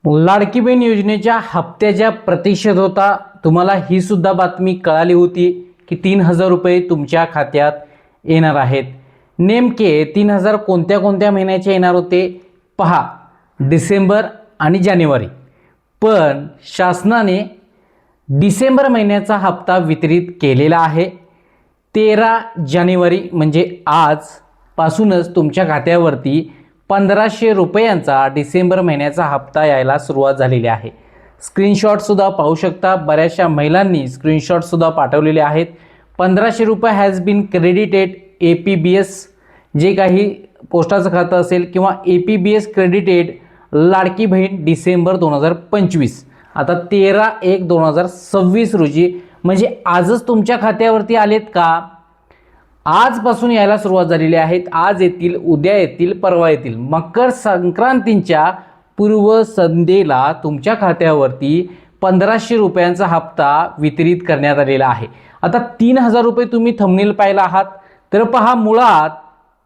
लाडकी बहीण योजनेच्या हप्त्याच्या प्रतिशत होता तुम्हाला ही सुद्धा बातमी कळाली होती की 3000 रुपये तुमच्या खात्यात येणार आहेत। नेमके 3000 कोणत्या कोणत्या महिन्याचे येणार होते पहा, डिसेंबर आणि जानेवारी। पण शासनाने डिसेंबर महिन्याचा हप्ता वितरित केलेला आहे। 13 जानेवारी म्हणजे आज पासूनच तुमच्या खात्यावरती 1500 रुपयांचा डिसेंबर महिन्याचा हप्ता यायला सुरुवात झालेली आहे। स्क्रीनशॉट सुद्धा पाहू शकता, बऱ्याचशा महिलांनी स्क्रीनशॉट सुद्धा पाठवलेले आहेत। 1500 रुपये हॅज बीन क्रेडिटेड APBS, जे काही पोस्टाचं खातं असेल किंवा APBS क्रेडिटेड लाडकी बहीण डिसेंबर 2025। आता 13/1/2026 रोजी म्हणजे आजच तुमच्या खात्यावरती आलेत का? आजपासून यायला सुरुवात झालेली आहेत। आज येतील, उद्या येतील, परवा येतील। मकर संक्रांतीच्या पूर्वसंध्येला तुमच्या खात्यावरती 1500 रुपयांचा हप्ता वितरित करण्यात आलेला आहे। आता 3000 रुपये तुम्ही थंबनेल पाहिला आहात, तर पहा, मुळात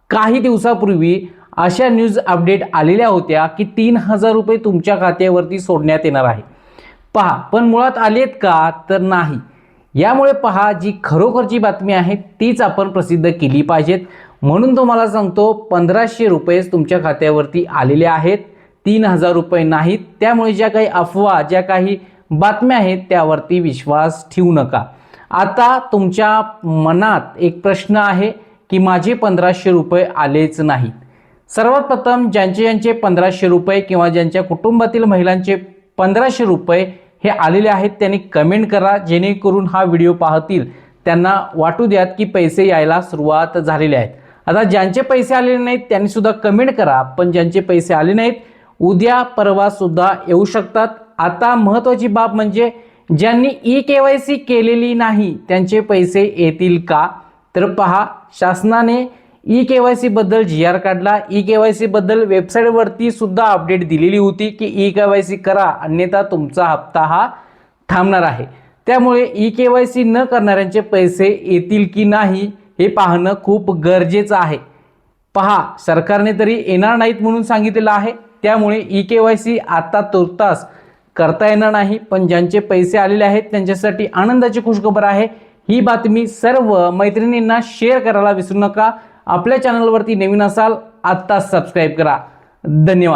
काही दिवसापूर्वी अशा न्यूज अपडेट आलेल्या होत्या की 3000 रुपये तुमच्या खात्यावरती सोडण्यात येणार आहे। पहा, पण मुळात आलेत का? तर नाही। यामुळे पहा, जी खरोखरची बातमी आहे तीच आपण प्रसिद्ध केली पाहिजेत। म्हणून तुम्हाला सांगतो, 1500 रुपये तुमच्या खात्यावरती आलेले आहेत, 3000 रुपये नाहीत। त्यामुळे ज्या काही अफवा, ज्या काही बातम्या आहेत त्यावरती विश्वास ठेवू नका। आता तुमच्या मनात एक प्रश्न आहे की माझे 1500 रुपये आलेच नाहीत। सर्वात प्रथम ज्यांचे 1500 रुपये किंवा ज्यांच्या कुटुंबातील महिलांचे 1500 रुपये हे आलेले आहेत त्यांनी कमेंट करा, जेणेकरून हा व्हिडिओ पाहतील त्यांना वाटू द्यात की पैसे यायला सुरुवात झालेले आहेत। आता ज्यांचे पैसे आलेले नाहीत त्यांनी सुद्धा कमेंट करा, पण ज्यांचे पैसे आले नाहीत उद्या परवा सुद्धा येऊ शकतात। आता महत्त्वाची बाब म्हणजे ज्यांनी eKYC केलेली नाही त्यांचे पैसे येतील का? तर पहा, शासनाने eKYC बद्दल GR काढला। eKYC बद्दल वेबसाईटवरती सुद्धा अपडेट दिलेली होती की eKYC करा, अन्यथा तुमचा हप्ता हा थांबणार आहे। त्यामुळे eKYC न करणाऱ्यांचे पैसे येतील की नाही हे पाहणं खूप गरजेचं आहे। पहा, सरकारने तरी येणार नाहीत म्हणून सांगितलेलं आहे, त्यामुळे eKYC आता तुर्तास करता येणार नाही। पण ज्यांचे पैसे आलेले आहेत त्यांच्यासाठी आनंदाची खुशखबर आहे। ही बातमी सर्व मैत्रिणींना शेअर करायला विसरू नका। आपल्या चॅनलवरती नवीन असाल आत्ताच सबस्क्राईब करा। धन्यवाद।